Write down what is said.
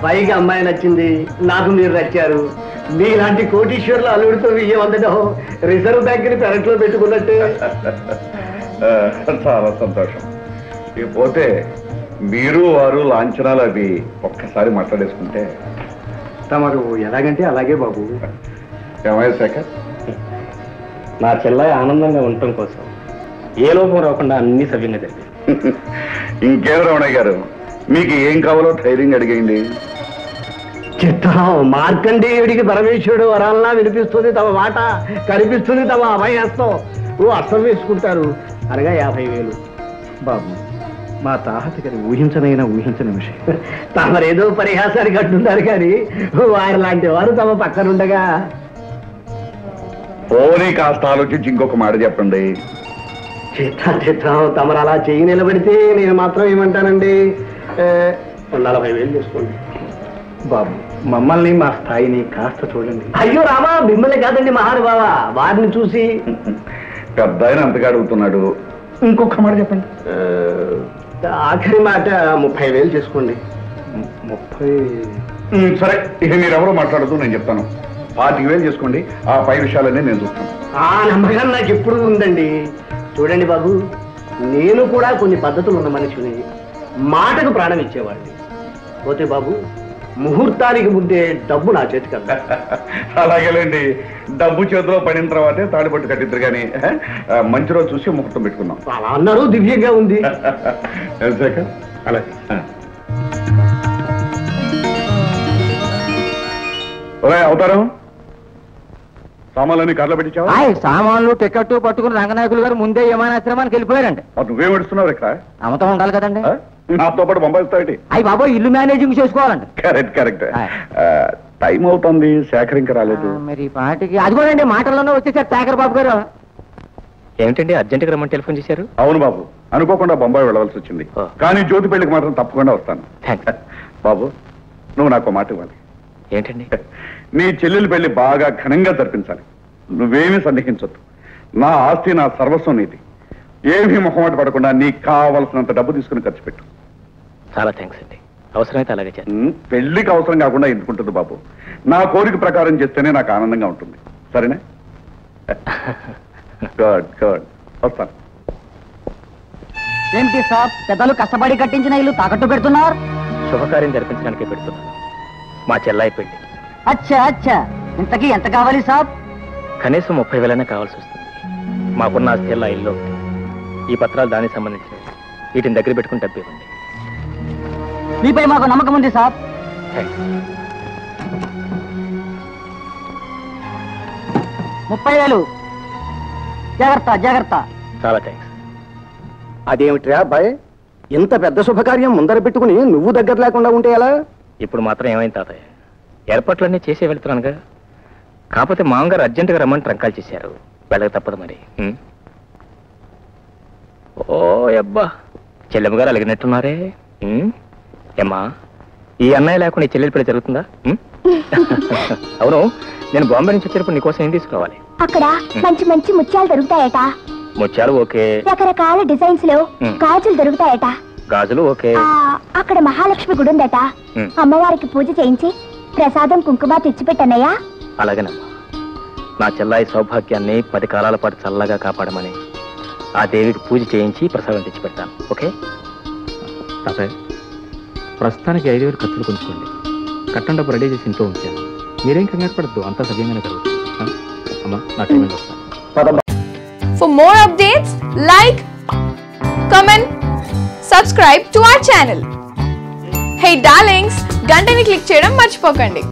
పైగా అమ్మాయి నచ్చింది, నాకు మీరు నచ్చారు. మీలాంటి కోటీశ్వర్లు అల్లుడితో విజయం అందడం రిజర్వ్ బ్యాంక్ ని పెరట్లో పెట్టుకున్నట్టే. చాలా సంతోషం. ఇకపోతే మీరు వారు లాంఛనాలు అవి ఒక్కసారి మాట్లాడేసుకుంటే. తమరు ఎలాగంటే అలాగే బాబు. ఏమయ్య శేఖర్, నా చెల్లాయి ఆనందంగా ఉండటం కోసం ఏ లోపం రాకుండా అన్ని సవ్యంగా జరిగాయి. ఇంకేం రమణయ్య గారు, మీకు ఏం కావాలో ధైర్యంగా అడిగేయండి. చిత్తం మార్కండేయుడికి పరమేశ్వరుడు వరాలనా వినిపిస్తుంది తమ మాట, కనిపిస్తుంది తమ అభయహస్తం. అర్థం వేసుకుంటారు అనగా 50,000. బాబు, మా తాహత గారి ఊహించని విషయం. తమరేదో పరిహాసానికి అంటున్నారు కానీ వారి లాంటి వారు తమ పక్కనుండగా. పోనీ కాస్త ఆలోచించి ఇంకొక మాట చెప్పండి. చిత్తం తమరు అలా చెయ్యి నిలబడితే నేను మాత్రం ఏమంటానండి, 40,000 తీసుకోండి. బాబు, మమ్మల్ని మా స్థాయిని కాస్త చూడండి. అయ్యో రామా, మిమ్మల్ని కాదండి మహానుభావ, వారిని చూసి. పెద్ద ఆయన అంతగా అడుగుతున్నాడు, ఇంకొక మాట చెప్పండి. ఆఖరి మాట 30,000 చేసుకోండి. 30? సరే, ఇక మీరెవరో మాట్లాడుతూ నేను చెప్తాను. 25,000 చేసుకోండి. ఆ పై విషయాలన్నీ నేను చూస్తాను. ఆ నమ్మకం నాకు ఎప్పుడు ఉందండి. చూడండి బాబు, నేను కూడా కొన్ని పద్ధతులు ఉన్న మనిషిని, మాటకు ప్రాణం ఇచ్చేవాడిని. పోతే బాబు, ముహూర్తానికి ముందే డబ్బు నా చేతికి అందా. అలాగేలేండి, డబ్బు చేతిలో పడిన తర్వాతే తాడిపట్టు కట్టిద్దరు కానీ మంచి రోజు చూసి ముహూర్తం పెట్టుకుందాం. అలా అన్నారు, దివ్యంగా ఉంది. అలాగే. అవుతారు సామాన్లన్నీ కార్లో పెట్టించావా? సామాన్లు టికెట్ పట్టుకుని రంగనాయకులు గారు ముందే విమానాశ్రమానికి వెళ్ళిపోయారండి. నువ్వేం పెడుతున్నావు ఇక్కడ? అమ్మతం ఉండాలి కదండి. నాతో పాటు బొంబాయిస్తావేంటి? అయ్యి బాబో, ఇల్లు మేనేజింగ్ చేసుకోవాలండి. కరెక్ట్. టైం అవుతుంది, శేఖర్ ఇంకా రాలేదు. మరి పాటికి అదిగోనండి, మాటల్లోనే వచ్చేసారు శేఖర్ బాబు గారు. ఏమిటండి అర్జెంట్గా రమ్మని టెలిఫోన్ చేశారు? అవును బాబు, అనుకోకుండా బొంబాయి వెళ్ళవలసి వచ్చింది. కానీ జ్యోతి పెళ్లికి మాత్రం తప్పకుండా వస్తాను. బాబు, నువ్వు నాకు మాట ఇవ్వాలి. ఏంటండి? నీ చెల్లెలు పెళ్లి బాగా ఘనంగా జరిపించాలి. నువ్వేమీ సందేహించొద్దు. నా ఆస్తి, నా సర్వస్వం నీది. ఏమీ మొహమాట పడకుండా నీకు కావలసినంత డబ్బు తీసుకుని ఖర్చు పెట్టు. చాలా థ్యాంక్స్ అండి. అవసరమైతే అలాగే చేస్తాను. పెళ్లికి అవసరం కాకుండా ఎందుకుంటుంది బాబు? నా కోరిక ప్రకారం చేస్తేనే నాకు ఆనందంగా ఉంటుంది. సరేనా? గుడ్. వస్తాను. ఏంటి సార్, పెద్దలు కష్టపడి కట్టించిన ఇల్లు తాకట్టు పెడుతున్నారు? శుభకార్యం జరిపించడానికి పెడుతున్నాను. మా చెల్లాయి పెళ్లి. అచ్చా, ఇంతకీ ఎంత కావాలి సాబ్? కనీసం 30,000 కావాల్సి వస్తుంది. మాకున్న ఆస్తి ఎలా ఇల్లు. ఈ పత్రాలు దానికి సంబంధించినవి. వీటిని దగ్గర పెట్టుకుని డబ్బు ఇవ్వండి. మీపై మాకు నమ్మకం ఉంది సాబ్. 30,000. జాగ్రత్త. చాలా థ్యాంక్స్. అదేమిట్రా అబ్బాయి, ఇంత పెద్ద శుభకార్యం ముందర పెట్టుకుని నువ్వు దగ్గర లేకుండా ఉంటే ఎలా? ఇప్పుడు మాత్రం ఏమైంది తాతయ్య, ఏర్పాట్లన్నీ చేసే వెళ్తున్నానుగా. కాకపోతే మామగారు అర్జెంటుగా రమ్మని ట్రంకాలు చేశారు. వెళ్ళక తప్పదు మరి. ఓ అబ్బా, చెల్లెమ్మ గారు అలిగినట్టున్నారే. ఏమ్మా, ఈ అన్నయ్య లేకుండా ఈ చెల్లెలి పెళ్లి జరుగుతుందా? అవును, నేను బాంబే నుంచి వచ్చేటప్పుడు నీకోసం ఏం తీసుకురావాలి? అక్కడ మంచి మంచి ముత్యాలు దొరుకుతాయట. ముత్యాలు ఓకే. రకరకాల డిజైన్స్ లో గాజులు దొరుకుతాయట. గాజులు ఓకే. అక్కడ మహాలక్ష్మి గుడి ఉందట. అమ్మవారికి పూజ చేయించి ప్రసాదం కుంకుమ తెచ్చిపెట్టన్నయ్యా. అలాగేనమ్మా. నా చెల్లాయి సౌభాగ్యాన్ని 10 కాలాల పాటు చల్లగా కాపాడమని ఆ దేవికి పూజ చేయించి ప్రసాదం తెచ్చిపెడతాను. ఓకే తాతయ్య, ప్రస్తుతానికి 5,000 ఖర్చులు కొంచుకోండి. కట్టం డబ్బు రెడీ చేసి ఇంట్లో ఉంచాను. మీరేం కంగారు పడద్దు, అంతా సవ్యంగానే జరుగుతుంది. అమ్మా, నా టైం వస్తాను. For more updates, like, comment, subscribe to our channel. Hey darlings, గంటని click చేయడం మర్చిపోకండి.